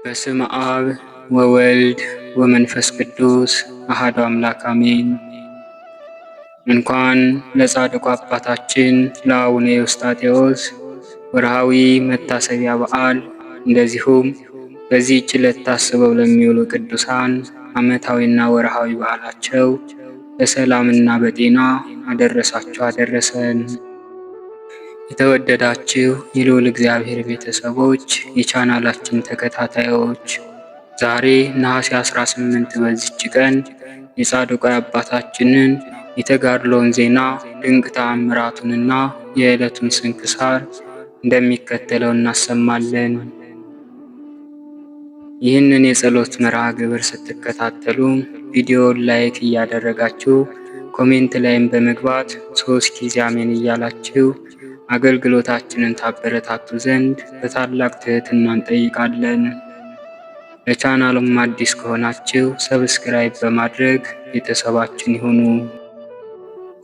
በስመ አብ ወወልድ ወመንፈስ ቅዱስ አሐዱ አምላክ አሜን። እንኳን ለጻድቁ አባታችን ለአቡነ ኤዎስጣቴዎስ ወርሃዊ መታሰቢያ በዓል እንደዚሁም በዚህች ዕለት ታስበው ለሚውሉ ቅዱሳን ዓመታዊና ወርሃዊ በዓላቸው በሰላምና በጤና አደረሳችሁ አደረሰን። የተወደዳችሁ የልዑል እግዚአብሔር ቤተሰቦች፣ የቻናላችን ተከታታዮች ዛሬ ነሐሴ 18 በዚች ቀን የጻድቁ አባታችንን የተጋድሎውን ዜና ድንቅ ተአምራቱንና የዕለቱን ስንክሳር እንደሚከተለው እናሰማለን። ይህንን የጸሎት መርሃ ግብር ስትከታተሉ ቪዲዮውን ላይክ እያደረጋችሁ ኮሜንት ላይም በመግባት 3 ጊዜ አሜን እያላችሁ አገልግሎታችንን ታበረታቱ ዘንድ በታላቅ ትህትና እንጠይቃለን። ለቻናሉም አዲስ ከሆናችሁ ሰብስክራይብ በማድረግ ቤተሰባችን ይሁኑ።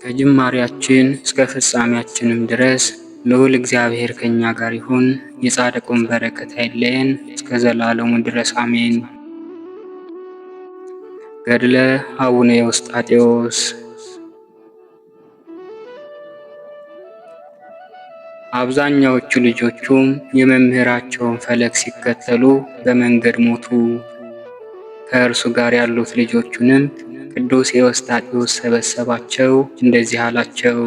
ከጅማሬያችን እስከ ፍጻሜያችንም ድረስ ልዑል እግዚአብሔር ከኛ ጋር ይሁን። የጻድቁን በረከት አይለየን እስከ ዘላለሙ ድረስ አሜን። ገድለ አቡነ ኤዎስጣቴዎስ። አብዛኛዎቹ ልጆቹም የመምህራቸውን ፈለግ ሲከተሉ በመንገድ ሞቱ። ከእርሱ ጋር ያሉት ልጆቹንም ቅዱስ ኤዎስጣቴዎስ ሰበሰባቸው፣ እንደዚህ አላቸው።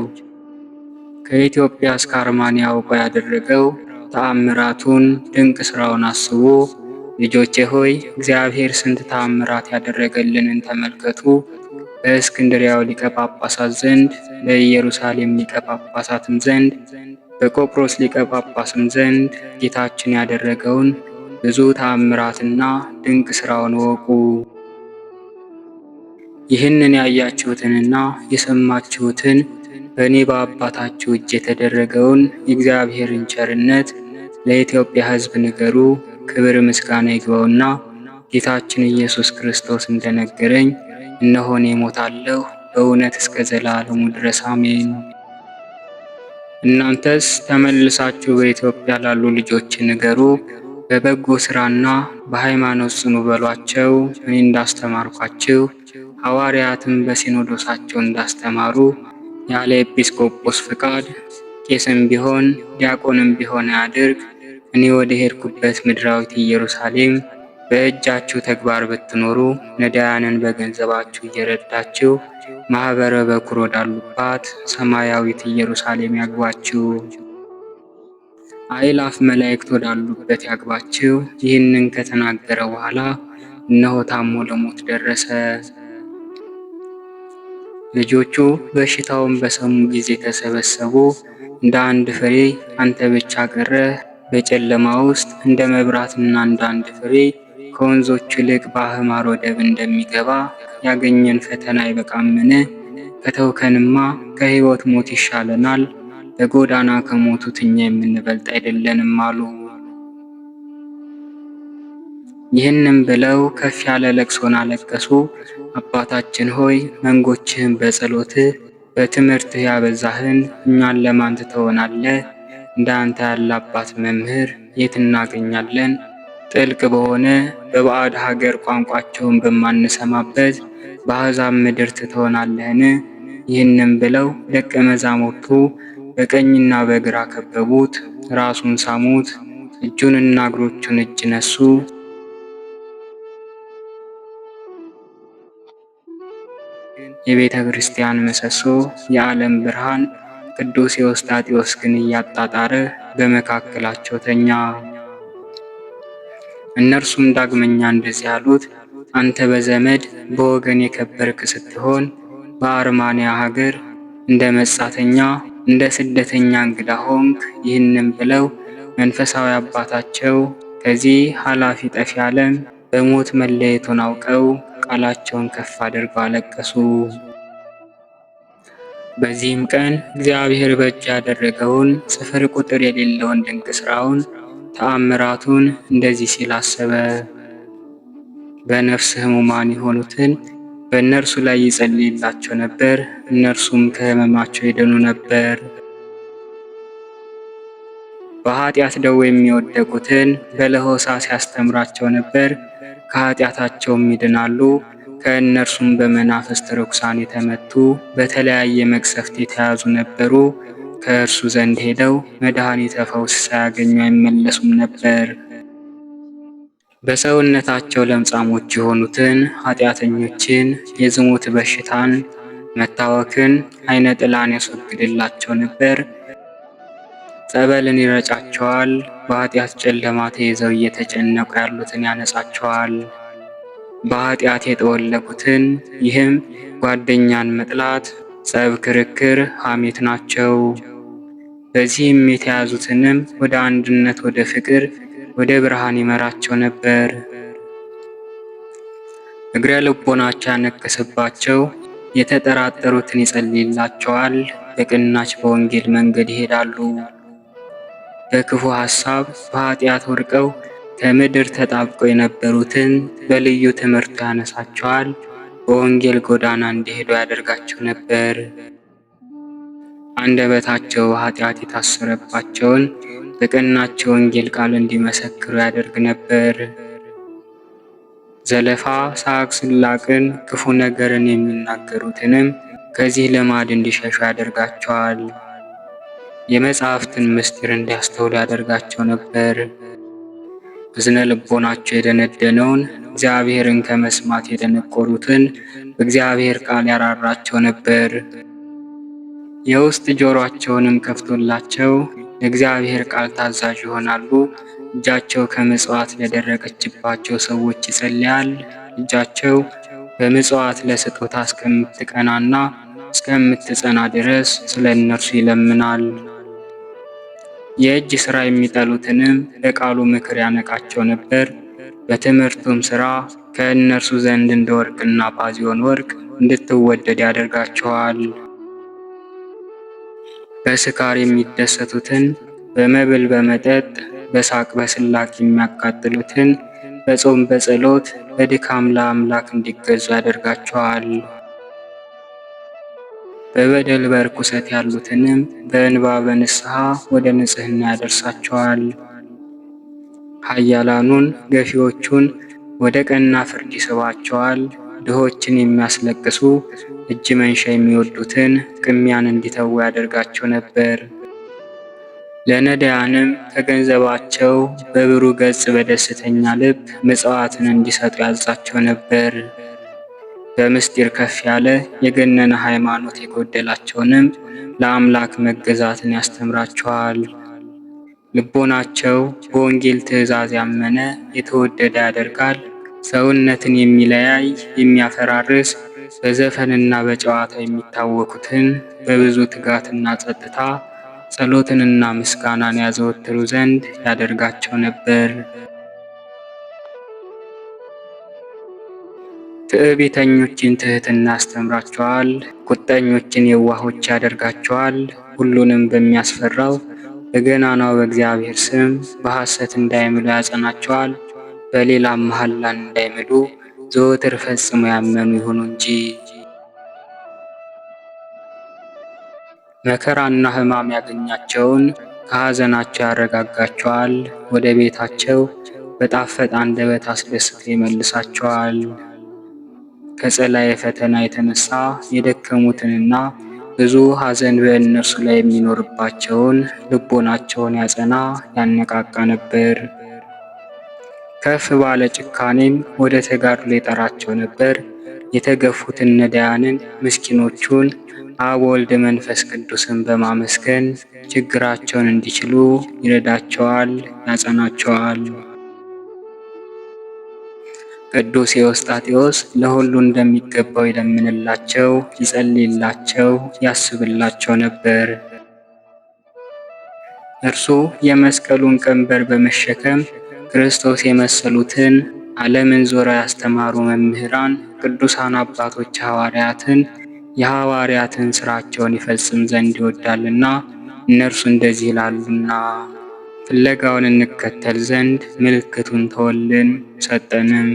ከኢትዮጵያ እስከ አርማንያ አውቆ ያደረገው ተአምራቱን ድንቅ ሥራውን አስቡ። ልጆቼ ሆይ እግዚአብሔር ስንት ተአምራት ያደረገልንን ተመልከቱ። በእስክንድርያው ሊቀ ጳጳሳት ዘንድ፣ በኢየሩሳሌም ሊቀ ጳጳሳትም ዘንድ፣ በቆጵሮስ ሊቀ ጳጳስም ዘንድ ጌታችን ያደረገውን ብዙ ተአምራትና ድንቅ ሥራውን እወቁ። ይህንን ያያችሁትንና የሰማችሁትን በእኔ በአባታችሁ እጅ የተደረገውን የእግዚአብሔርን ቸርነት ለኢትዮጵያ ሕዝብ ንገሩ። ክብር ምስጋና ይግባውና ጌታችን ኢየሱስ ክርስቶስ እንደነገረኝ እነሆ እኔ እሞታለሁ በእውነት እስከ ዘላለሙ ድረስ አሜን። እናንተስ ተመልሳችሁ በኢትዮጵያ ላሉ ልጆች ንገሩ፣ በበጎ ሥራና በሃይማኖት ጽኑ በሏቸው። እኔ እንዳስተማርኳችሁ ሐዋርያትም በሲኖዶሳቸው እንዳስተማሩ ያለ ኤጲስቆጶስ ፍቃድ ቄስም ቢሆን ዲያቆንም ቢሆን አያድርግ። እኔ ወደ ሄድኩበት ምድራዊት ኢየሩሳሌም በእጃችሁ ተግባር ብትኖሩ ነዳያንን በገንዘባችሁ እየረዳችሁ ማኅበረ በኩር ወዳሉባት ሰማያዊት ኢየሩሳሌም ያግባችሁ። አእላፍ መላእክት ወዳሉበት ያግባችሁ። ይህንን ከተናገረ በኋላ እነሆ ታሞ ለሞት ደረሰ። ልጆቹ በሽታውን በሰሙ ጊዜ ተሰበሰቡ። እንደ አንድ ፍሬ አንተ ብቻ ቀረህ። በጨለማ ውስጥ እንደ መብራትና እንደ አንድ ፍሬ ከወንዞች ይልቅ በአህማር ወደብ እንደሚገባ ያገኘን ፈተና አይበቃምን? ከተውከንማ ከሕይወት ሞት ይሻለናል። በጎዳና ከሞቱት እኛ የምንበልጥ አይደለንም አሉ። ይህንም ብለው ከፍ ያለ ለቅሶን አለቀሱ። አባታችን ሆይ መንጎችህን በጸሎትህ በትምህርትህ ያበዛህን እኛን ለማን ትተወናለህ? እንደ አንተ ያለ አባት መምህር የት እናገኛለን? ጥልቅ በሆነ በባዕድ ሀገር ቋንቋቸውን በማንሰማበት በአሕዛብ ምድር ትተወናለህን? ይህንም ብለው ደቀ መዛሙርቱ በቀኝና በግራ ከበቡት፣ ራሱን ሳሙት፣ እጁንና እግሮቹን እጅ ነሱ። የቤተ ክርስቲያን ምሰሶ የዓለም ብርሃን ቅዱስ ኤዎስጣቴዎስ ግን እያጣጣረ በመካከላቸው ተኛ። እነርሱም ዳግመኛ እንደዚህ አሉት፣ አንተ በዘመድ በወገን የከበርክ ስትሆን በአርማንያ ሀገር እንደ መጻተኛ እንደ ስደተኛ እንግዳ ሆንክ። ይህንም ብለው መንፈሳዊ አባታቸው ከዚህ ኃላፊ ጠፊ ዓለም በሞት መለየቱን አውቀው ቃላቸውን ከፍ አድርገው አለቀሱ። በዚህም ቀን እግዚአብሔር በእጅ ያደረገውን ስፍር ቁጥር የሌለውን ድንቅ ሥራውን ተአምራቱን እንደዚህ ሲል አሰበ። በነፍስ ሕሙማን የሆኑትን በእነርሱ ላይ ይጸልይላቸው ነበር፣ እነርሱም ከሕመማቸው ይድኑ ነበር። በኃጢአት ደዌ የሚወደቁትን በለሆሳስ ያስተምራቸው ነበር። ከኃጢአታቸውም ይድናሉ። ከእነርሱም በመናፍስት ርኩሳን የተመቱ በተለያየ መቅሰፍት የተያዙ ነበሩ። ከእርሱ ዘንድ ሄደው መድኃኒተ ፈውስ ሳያገኙ አይመለሱም ነበር። በሰውነታቸው ለምጻሞች የሆኑትን ኃጢአተኞችን የዝሙት በሽታን፣ መታወክን፣ አይነ ጥላን ያስወግድላቸው ነበር። ጸበልን ይረጫቸዋል። በኃጢአት ጨለማ ተይዘው እየተጨነቁ ያሉትን ያነጻቸዋል። በኃጢአት የጠወለጉትን፣ ይህም ጓደኛን መጥላት፣ ጸብ፣ ክርክር፣ ሐሜት ናቸው። በዚህም የተያዙትንም ወደ አንድነት፣ ወደ ፍቅር፣ ወደ ብርሃን ይመራቸው ነበር። እግረ ልቦናቸው ያነከሰባቸው የተጠራጠሩትን ይጸልይላቸዋል። በቅናች በወንጌል መንገድ ይሄዳሉ። በክፉ ሐሳብ በኃጢአት ወድቀው ከምድር ተጣብቀው የነበሩትን በልዩ ትምህርቱ ያነሳቸዋል። በወንጌል ጎዳና እንዲሄዱ ያደርጋቸው ነበር። አንደበታቸው ኃጢአት የታሰረባቸውን በቀናች ወንጌል ቃል እንዲመሰክሩ ያደርግ ነበር። ዘለፋ፣ ሳቅ፣ ስላቅን፣ ክፉ ነገርን የሚናገሩትንም ከዚህ ልማድ እንዲሸሹ ያደርጋቸዋል። የመጻሕፍትን ምስጢር እንዲያስተውሉ ያደርጋቸው ነበር። እዝነ ልቦናቸው የደነደነውን እግዚአብሔርን ከመስማት የደነቆሩትን በእግዚአብሔር ቃል ያራራቸው ነበር። የውስጥ ጆሮአቸውንም ከፍቶላቸው ለእግዚአብሔር ቃል ታዛዥ ይሆናሉ። እጃቸው ከምጽዋት ለደረቀችባቸው ሰዎች ይጸልያል። እጃቸው በምጽዋት ለስጦታ እስከምትቀናና እስከምትጸና ድረስ ስለ እነርሱ ይለምናል። የእጅ ሥራ የሚጠሉትንም በቃሉ ምክር ያነቃቸው ነበር። በትምህርቱም ሥራ ከእነርሱ ዘንድ እንደ ወርቅና ባዚዮን ወርቅ እንድትወደድ ያደርጋቸዋል። በስካር የሚደሰቱትን፣ በመብል በመጠጥ በሳቅ በስላቅ የሚያቃጥሉትን በጾም በጸሎት በድካም ለአምላክ እንዲገዙ ያደርጋቸዋል። በበደል በርኩሰት ያሉትንም በእንባ በንስሐ ወደ ንጽሕና ያደርሳቸዋል። ኃያላኑን ገፊዎቹን ወደ ቀና ፍርድ ይስባቸዋል። ድሆችን የሚያስለቅሱ እጅ መንሻ የሚወዱትን ቅሚያን እንዲተዉ ያደርጋቸው ነበር። ለነዳያንም ከገንዘባቸው በብሩህ ገጽ በደስተኛ ልብ ምጽዋትን እንዲሰጡ ያዛቸው ነበር። በምስጢር ከፍ ያለ የገነነ ሃይማኖት የጎደላቸውንም ለአምላክ መገዛትን ያስተምራቸዋል። ልቦናቸው በወንጌል ትእዛዝ ያመነ የተወደደ ያደርጋል። ሰውነትን የሚለያይ የሚያፈራርስ በዘፈንና በጨዋታ የሚታወኩትን በብዙ ትጋትና ጸጥታ ጸሎትንና ምስጋናን ያዘወትሩ ዘንድ ያደርጋቸው ነበር። ትዕቢተኞችን ትሕትና ያስተምራቸዋል። ቁጠኞችን የዋሆች ያደርጋቸዋል። ሁሉንም በሚያስፈራው በገናናው በእግዚአብሔር ስም በሐሰት እንዳይምሉ ያጸናቸዋል። በሌላም መሐላን እንዳይምሉ ዘወትር ፈጽሞ ያመኑ ይሁኑ እንጂ። መከራና ሕማም ያገኛቸውን ከሐዘናቸው ያረጋጋቸዋል። ወደ ቤታቸው በጣፈጠ አንደበት አስደስቶ ይመልሳቸዋል። ከጸላዔ ፈተና የተነሳ የደከሙትንና ብዙ ሐዘን በእነርሱ ላይ የሚኖርባቸውን ልቦናቸውን ያጸና ያነቃቃ ነበር። ከፍ ባለ ጭካኔም ወደ ተጋድሎ ይጠራቸው ነበር። የተገፉትን ነዳያንን ምስኪኖቹን አብ ወልድ መንፈስ ቅዱስን በማመስገን ችግራቸውን እንዲችሉ ይረዳቸዋል፣ ያጸናቸዋል። ቅዱስ ኤዎስጣቴዎስ ለሁሉ እንደሚገባው ይለምንላቸው፣ ይጸልይላቸው፣ ያስብላቸው ነበር። እርሱ የመስቀሉን ቀንበር በመሸከም ክርስቶስ የመሰሉትን ዓለምን ዞረው ያስተማሩ መምህራን ቅዱሳን አባቶች ሐዋርያትን የሐዋርያትን ሥራቸውን ይፈጽም ዘንድ ይወዳልና እነርሱ እንደዚህ ይላሉና ፍለጋውን እንከተል ዘንድ ምልክቱን ተወልን ሰጠንም።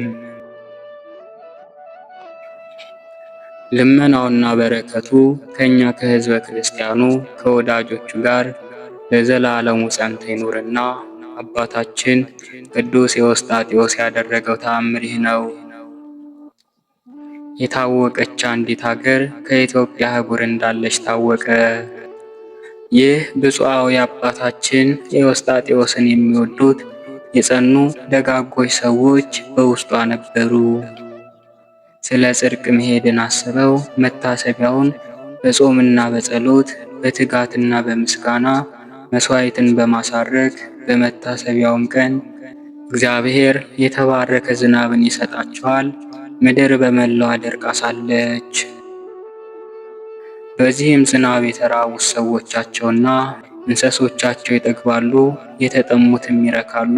ልመናውና በረከቱ ከእኛ ከሕዝበ ክርስቲያኑ ከወዳጆቹ ጋር ለዘላለሙ ጸንቶ ይኑርና አባታችን ቅዱስ ኤዎስጣቴዎስ ያደረገው ተአምር ይህ ነው። የታወቀች አንዲት ሀገር ከኢትዮጵያ አህጉር እንዳለች ታወቀ። ይህ ብፁዓዊ አባታችን ኤዎስጣቴዎስን የሚወዱት የጸኑ ደጋጎች ሰዎች በውስጧ ነበሩ። ስለ ጽድቅ መሄድን አስበው መታሰቢያውን በጾምና በጸሎት በትጋትና በምስጋና መስዋዕትን በማሳረግ በመታሰቢያውም ቀን እግዚአብሔር የተባረከ ዝናብን ይሰጣቸዋል። ምድር በመላዋ ደርቃ ሳለች በዚህም ዝናብ የተራቡት ሰዎቻቸውና እንስሶቻቸው ይጠግባሉ፣ የተጠሙትም ይረካሉ፣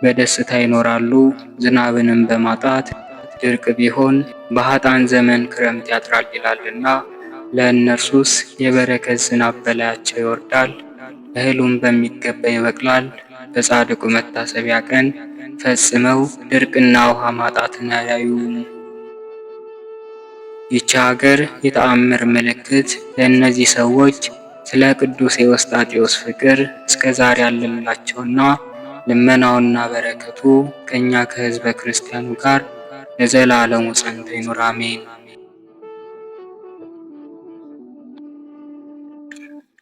በደስታ ይኖራሉ። ዝናብንም በማጣት ድርቅ ቢሆን በኃጥአን ዘመን ክረምት ያጥራል ይላልና ለእነርሱስ የበረከት ዝናብ በላያቸው ይወርዳል፣ እህሉም በሚገባ ይበቅላል። በጻድቁ መታሰቢያ ቀን ፈጽመው ድርቅና ውሃ ማጣትን አያዩም። ይቺ ሀገር የተአምር ምልክት ለእነዚህ ሰዎች ስለ ቅዱስ ኤዎስጣቴዎስ ፍቅር እስከ ዛሬ ያለላቸውና ልመናውና በረከቱ ከእኛ ከሕዝበ ክርስቲያኑ ጋር ለዘላለሙ ጸንቶ ይኑር አሜን።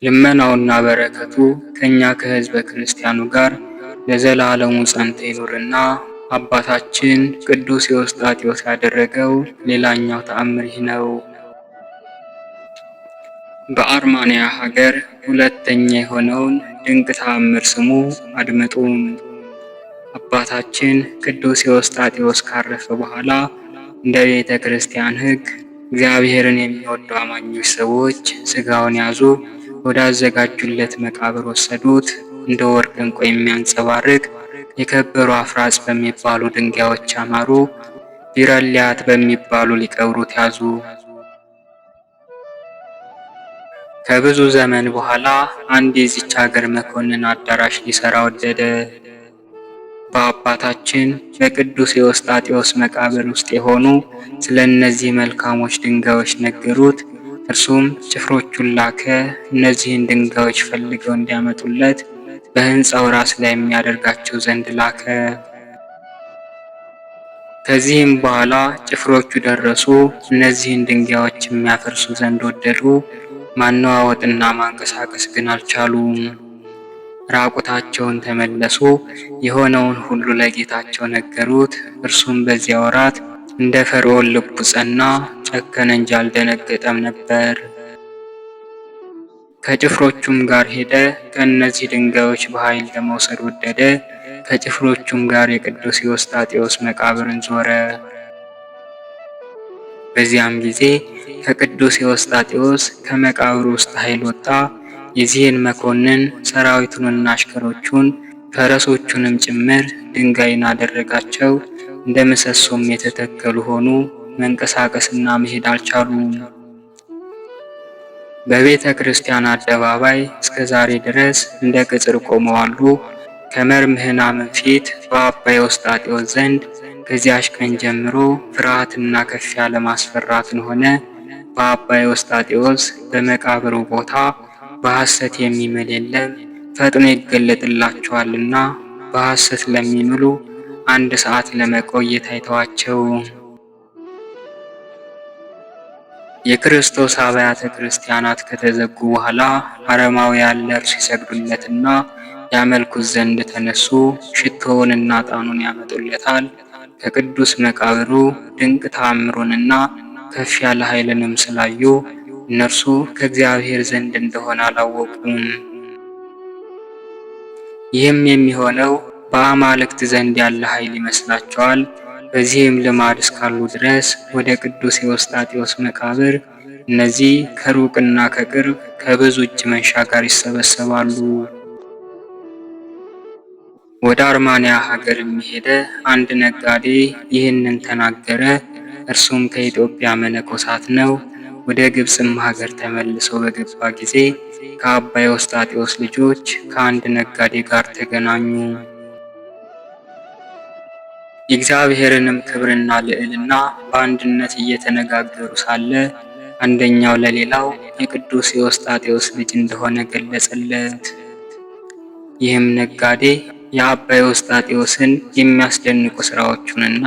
ልመናውና በረከቱ ከእኛ ከሕዝበ ክርስቲያኑ ጋር ለዘላለሙ ጸንቶ ይኑርና አባታችን ቅዱስ ኤዎስጣቴዎስ ያደረገው ሌላኛው ተአምር ይህ ነው። በአርማንያ ሀገር ሁለተኛ የሆነውን ድንቅ ተአምር ስሙ አድምጡም። አባታችን ቅዱስ ኤዎስጣቴዎስ ካረፈ በኋላ እንደ ቤተ ክርስቲያን ሕግ እግዚአብሔርን የሚወዱ አማኞች ሰዎች ሥጋውን ያዙ፣ ወዳዘጋጁለት መቃብር ወሰዱት። እንደ ወርቅ ዕንቁ የሚያንጸባርቅ የከበሩ አፍራጽ በሚባሉ ድንጋዮች ያማሩ ቢረሊያት በሚባሉ ሊቀብሩት ያዙ። ከብዙ ዘመን በኋላ አንድ የዚች ሀገር መኮንን አዳራሽ ሊሰራ ወደደ። በአባታችን በቅዱስ ኤዎስጣቴዎስ መቃብር ውስጥ የሆኑ ስለ እነዚህ መልካሞች ድንጋዮች ነገሩት። እርሱም ጭፍሮቹን ላከ። እነዚህን ድንጋዮች ፈልገው እንዲያመጡለት በሕንፃው ራስ ላይ የሚያደርጋቸው ዘንድ ላከ። ከዚህም በኋላ ጭፍሮቹ ደረሱ። እነዚህን ድንጋዮች የሚያፈርሱ ዘንድ ወደዱ። ማነዋወጥና ማንቀሳቀስ ግን አልቻሉም። ራቁታቸውን ተመለሱ። የሆነውን ሁሉ ለጌታቸው ነገሩት። እርሱም በዚያ ወራት እንደ ፈርዖን ልቡ ጸና፣ ጨከነ እንጂ አልደነገጠም ነበር። ከጭፍሮቹም ጋር ሄደ። ከእነዚህ ድንጋዮች በኃይል ለመውሰድ ወደደ። ከጭፍሮቹም ጋር የቅዱስ ኤዎስጣቴዎስ መቃብርን ዞረ። በዚያም ጊዜ ከቅዱስ ኤዎስጣቴዎስ ከመቃብሩ ውስጥ ኃይል ወጣ። የዚህን መኮንን ሰራዊቱንና አሽከሮቹን ፈረሶቹንም ጭምር ድንጋይን አደረጋቸው። እንደ ምሰሶም የተተከሉ ሆኑ። መንቀሳቀስና መሄድ አልቻሉም። በቤተ ክርስቲያን አደባባይ እስከ ዛሬ ድረስ እንደ ቅጽር ቆመው አሉ። ከመምህናንም ፊት በአባ ኤዎስጣቴዎስ ዘንድ ከዚያች ቀን ጀምሮ ፍርሃትና ከፍ ያለ ማስፈራትን ሆነ። በአባ ኤዎስጣቴዎስ በመቃብሩ ቦታ በሐሰት የሚምል የለም፣ ፈጥኖ ይገለጥላቸዋልና በሐሰት ለሚምሉ 1 ሰዓት ለመቆየት አይተዋቸውም። የክርስቶስ አብያተ ክርስቲያናት ከተዘጉ በኋላ አረማውያን ለእርሱ ይሰግዱለትና ያመልኩት ዘንድ ተነሱ። ሽቶውንና ዕጣኑን ያመጡለታል። ከቅዱስ መቃብሩ ድንቅ ተአምሩንና ከፍ ያለ ኃይልንም ስላዩ እነርሱ ከእግዚአብሔር ዘንድ እንደሆነ አላወቁም። ይህም የሚሆነው በአማልክት ዘንድ ያለ ኃይል ይመስላቸዋል። በዚህም ልማድ እስካሉ ድረስ ወደ ቅዱስ ኤዎስጣቴዎስ መቃብር እነዚህ ከሩቅና ከቅርብ ከብዙ እጅ መንሻ ጋር ይሰበሰባሉ። ወደ አርማንያ ሀገር የሚሄደ አንድ ነጋዴ ይህንን ተናገረ። እርሱም ከኢትዮጵያ መነኮሳት ነው። ወደ ግብፅም ሀገር ተመልሶ በገባ ጊዜ ከአባ ኤዎስጣቴዎስ ልጆች ከአንድ ነጋዴ ጋር ተገናኙ። የእግዚአብሔርንም ክብርና ልዕልና በአንድነት እየተነጋገሩ ሳለ አንደኛው ለሌላው የቅዱስ ኤዎስጣቴዎስ ልጅ እንደሆነ ገለጸለት። ይህም ነጋዴ የአባ ኤዎስጣቴዎስን የሚያስደንቁ ሥራዎቹንና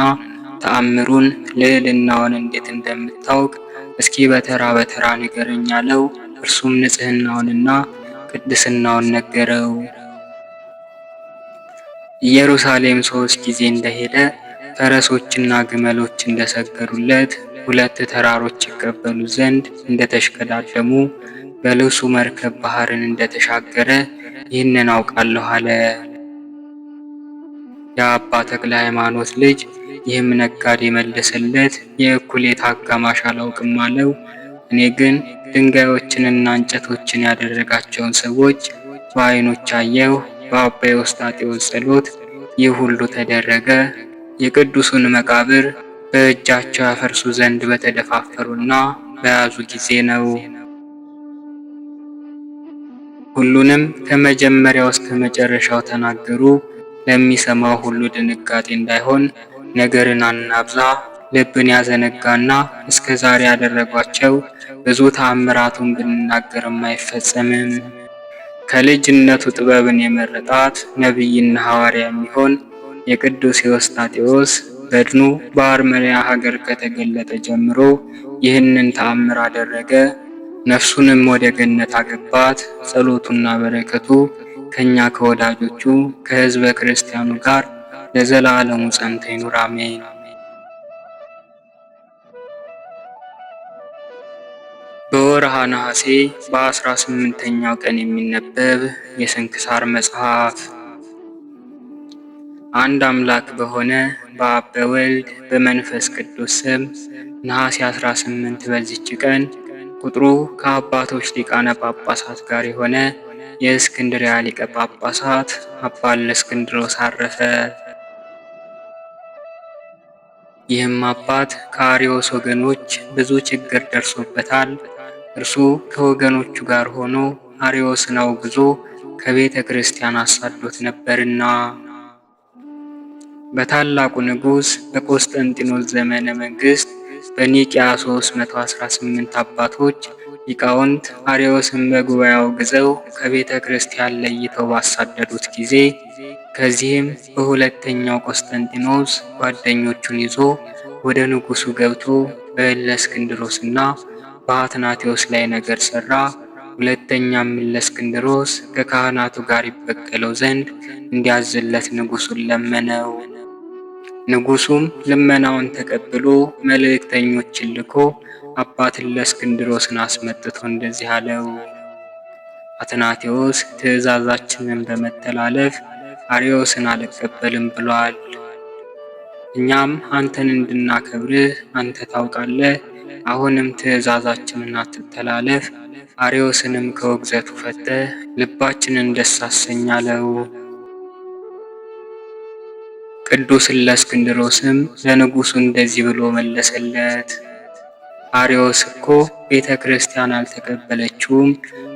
ተአምሩን ልዕልናውን እንዴት እንደምታውቅ እስኪ በተራ በተራ ንገረኝ አለው። እርሱም ንጽሕናውንና ቅድስናውን ነገረው። ኢየሩሳሌም 3 ጊዜ እንደሄደ ፈረሶችና ግመሎች እንደሰገዱለት፣ 2 ተራሮች ይቀበሉ ዘንድ እንደተሽቀዳደሙ፣ በልብሱ መርከብ ባህርን እንደተሻገረ ይህንን አውቃለሁ አለ። የአባ ተክለ ሃይማኖት ልጅ ይህም ነጋዴ መለሰለት፣ የእኩሌታ አጋማሽ አላውቅም አለው። እኔ ግን ድንጋዮችንና እንጨቶችን ያደረጋቸውን ሰዎች በዓይኖች አየሁ። በአባ ኤዎስጣቴዎስ ጸሎት ይህ ሁሉ ተደረገ። የቅዱሱን መቃብር በእጃቸው ያፈርሱ ዘንድ በተደፋፈሩና በያዙ ጊዜ ነው። ሁሉንም ከመጀመሪያው እስከ መጨረሻው ተናገሩ። ለሚሰማው ሁሉ ድንጋጤ እንዳይሆን ነገርን አናብዛ። ልብን ያዘነጋና እስከ ዛሬ ያደረጓቸው ብዙ ተአምራቱን ብንናገርም አይፈጸምም። ከልጅነቱ ጥበብን የመረጣት ነቢይና ሐዋርያ የሚሆን የቅዱስ ኤዎስጣቴዎስ በድኑ በአርመንያ ሀገር ከተገለጠ ጀምሮ ይህንን ተአምር አደረገ። ነፍሱንም ወደ ገነት አገባት። ጸሎቱና በረከቱ ከኛ ከወዳጆቹ ከሕዝበ ክርስቲያኑ ጋር ለዘላለሙ ጸንቶ ይኑር አሜን። በወርሃ ነሐሴ በ18ኛው ቀን የሚነበብ የስንክሳር መጽሐፍ። አንድ አምላክ በሆነ በአብ በወልድ በመንፈስ ቅዱስ ስም ነሐሴ 18 በዚች ቀን ቁጥሩ ከአባቶች ሊቃነ ጳጳሳት ጋር የሆነ የእስክንድርያ ሊቀ ጳጳሳት አባ እለእስክንድሮስ አረፈ። ይህም አባት ከአርዮስ ወገኖች ብዙ ችግር ደርሶበታል። እርሱ ከወገኖቹ ጋር ሆኖ አርዮስን አውግዞ ከቤተ ክርስቲያን አሳዶት ነበርና። በታላቁ ንጉሥ በቆስጠንጢኖስ ዘመነ መንግሥት በኒቅያ 318 አባቶች ሊቃውንት አርዮስን በጉባኤ አውግዘው ከቤተ ክርስቲያን ለይተው ባሳደዱት ጊዜ፣ ከዚህም በሁለተኛው ቆስጠንጢኖስ ጓደኞቹን ይዞ ወደ ንጉሡ ገብቶ በእለእስክንድሮስና በአትናቴዎስ ላይ ነገር ሠራ። ሁለተኛም እለእስክንድሮስ ከካህናቱ ጋር ይበቀለው ዘንድ እንዲያዝለት ንጉሡን ለመነው። ንጉሡም ልመናውን ተቀብሎ መልእክተኞችን ልኮ አባት እለእስክንድሮስን አስመጥቶ እንደዚህ አለው። አትናቴዎስ ትእዛዛችንን በመተላለፍ አርዮስን አልቀበልም ብሏል። እኛም አንተን እንድናከብርህ አንተ ታውቃለህ። አሁንም ትእዛዛችንን አትተላለፍ፣ አርዮስንም ከውግዘቱ ፈተህ ልባችንን ደስ አሰኝ አለው። ቅዱስ እለእስክንድሮስም ለንጉሡ እንደዚህ ብሎ መለሰለት። አርዮስ እኮ ቤተ ክርስቲያን አልተቀበለችውም፣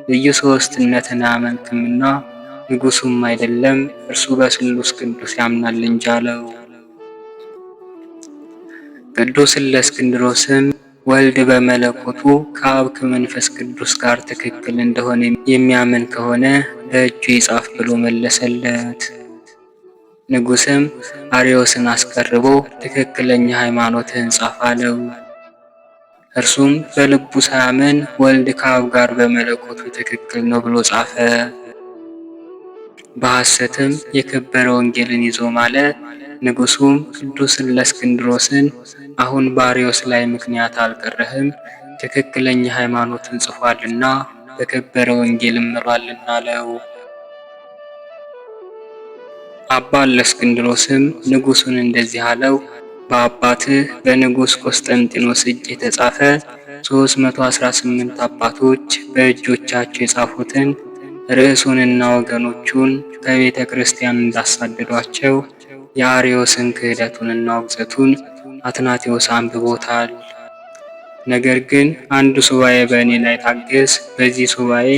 ልዩ ሦስትነትን አያመልክምና ንጉሡም አይደለም እርሱ በስሉስ ቅዱስ ያምናል እንጂ አለው። ቅዱስ እለእስክንድሮስም ወልድ በመለኮቱ ከአብ ከመንፈስ ቅዱስ ጋር ትክክል እንደሆነ የሚያምን ከሆነ በእጁ ይጻፍ ብሎ መለሰለት። ንጉሥም አርዮስን አስቀርቦ ትክክለኛ ሃይማኖትህን ጻፍ አለው። እርሱም በልቡ ሳያምን ወልድ ከአብ ጋር በመለኮቱ ትክክል ነው ብሎ ጻፈ። በሐሰትም የከበረ ወንጌልን ይዞ ማለ። ንጉሡም ቅዱስ እለእስክንድሮስን አሁን በአርዮስ ላይ ምክንያት አልቀረህም፣ ትክክለኛ ሃይማኖትን ጽፏልና በከበረ ወንጌልም ምሏልና አለው። አባ እለእስክንድሮስም ንጉሡን እንደዚህ አለው። በአባትህ በንጉሥ ቆስጠንጢኖስ እጅ የተጻፈ 318 አባቶች በእጆቻቸው የጻፉትን ርዕሱንና ወገኖቹን ከቤተ ክርስቲያን እንዳሳደዷቸው የአርዮስን ክህደቱንና ውግዘቱን አትናቴዎስ አንብቦታል። ነገር ግን አንድ ሱባኤ በእኔ ላይ ታገስ። በዚህ ሱባኤ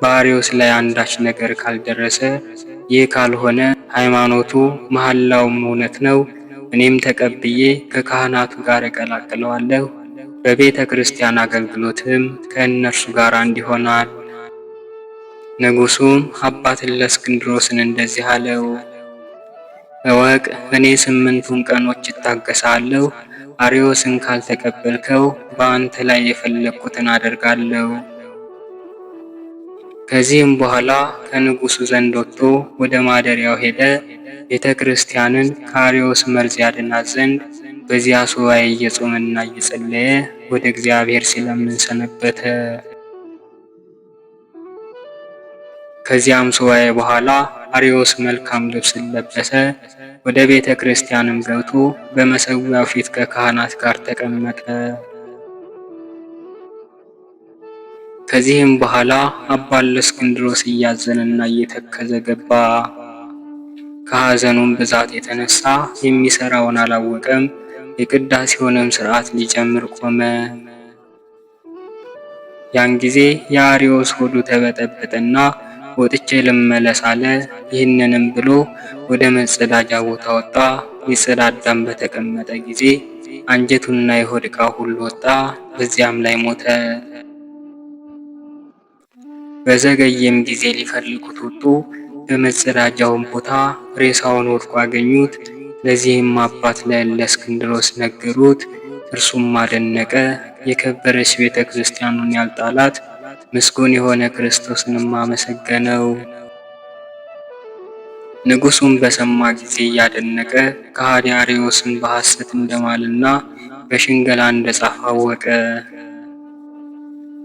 በአርዮስ ላይ አንዳች ነገር ካልደረሰ፣ ይህ ካልሆነ ሃይማኖቱ መሐላውም እውነት ነው፣ እኔም ተቀብዬ ከካህናቱ ጋር እቀላቅለዋለሁ፣ በቤተ ክርስቲያን አገልግሎትም ከእነርሱ ጋር አንድ ይሆናል። ንጉሡም አባት እለእስክንድሮስን እንደዚህ አለው፣ እወቅ፣ እኔ 8ቱን ቀኖች እታገሳለሁ። አርዮስን ካልተቀበልከው በአንተ ላይ የፈለግኩትን አደርጋለሁ። ከዚህም በኋላ ከንጉሡ ዘንድ ወጥቶ ወደ ማደሪያው ሄደ። ቤተ ክርስቲያንን ከአርዮስ መርዝ ያድናት ዘንድ በዚያ ሱባዔ እየጾመና እየጸለየ ወደ እግዚአብሔር ሲለምን ሰነበተ። ከዚያም ሱባዔ በኋላ አርዮስ መልካም ልብስን ለበሰ። ወደ ቤተ ክርስቲያንም ገብቶ በመሠዊያው ፊት ከካህናት ጋር ተቀመጠ። ከዚህም በኋላ አባ እለእስክንድሮስ እያዘነና እየተከዘ ገባ። ከሐዘኑም ብዛት የተነሳ የሚሰራውን አላወቀም። የቅዳሴውንም ሥርዓት ሊጀምር ቆመ። ያን ጊዜ የአርዮስ ሆዱ ተበጠበጠና ወጥቼ ልመለስ አለ። ይህንንም ብሎ ወደ መጸዳጃ ቦታ ወጣ። ሊጸዳዳም በተቀመጠ ጊዜ አንጀቱና የሆድ ዕቃ ሁሉ ወጣ። በዚያም ላይ ሞተ። በዘገየም ጊዜ ሊፈልጉት ወጡ። በመጸዳጃውም ቦታ ሬሳውን ወድቆ አገኙት። ለዚህም አባት ለእለእስክንድሮስ ነገሩት። እርሱም አደነቀ። የከበረች ቤተ ክርስቲያኑን ያልጣላት ምስጉን የሆነ ክርስቶስንም አመሰገነው። ንጉሡም በሰማ ጊዜ እያደነቀ ከሃዲ አርዮስን በሐሰት እንደማለና በሽንገላ እንደጻፈ አወቀ።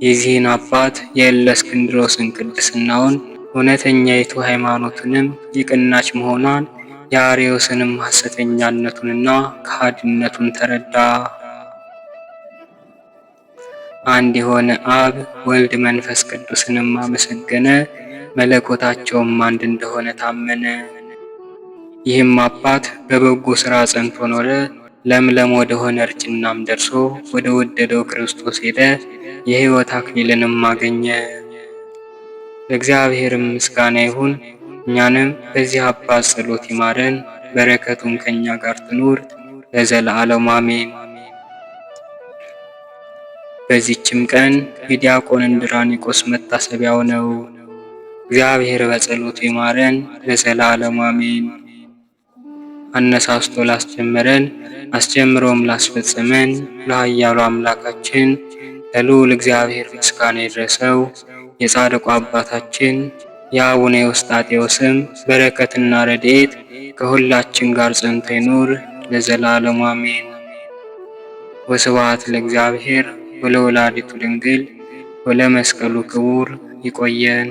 የዚህን አባት የእለእስክንድሮስን ቅድስናውን፣ እውነተኛይቱ ሃይማኖቱንም የቀናች መሆኗን፣ የአርዮስንም ሐሰተኛነቱንና ከሃዲነቱን ተረዳ። አንድ የሆነ አብ ወልድ መንፈስ ቅዱስንም አመሰገነ። መለኮታቸውም አንድ እንደሆነ ታመነ። ይህም አባት በበጎ ሥራ ጸንቶ ኖረ። ለምለም ወደሆነ እርጅናም ደርሶ ወደ ወደደው ክርስቶስ ሄደ። የሕይወት አክሊልንም አገኘ። ለእግዚአብሔርም ምስጋና ይሁን። እኛንም በዚህ አባት ጸሎት ይማረን፣ በረከቱም ከእኛ ጋር ትኑር ለዘለዓለሙ አሜን። በዚህችም ቀን የዲያቆን እንድራኒቆስ መታሰቢያው ነው። እግዚአብሔር በጸሎቱ ይማረን ለዘለዓለሙ አሜን። አነሳስቶ ላስጀመረን አስጀምሮም ላስፈጸመን ለኃያሉ አምላካችን ለልዑል እግዚአብሔር ምስጋና ይድረሰው። የጻድቁ አባታችን የአቡነ ኤዎስጣቴዎስም በረከትና ረድኤት ከሁላችን ጋር ጸንቶ ይኑር ለዘላለሙ አሜን። ወስብሐት ለእግዚአብሔር ወለወላዲቱ ድንግል ወለመስቀሉ ክቡር። ይቆየን።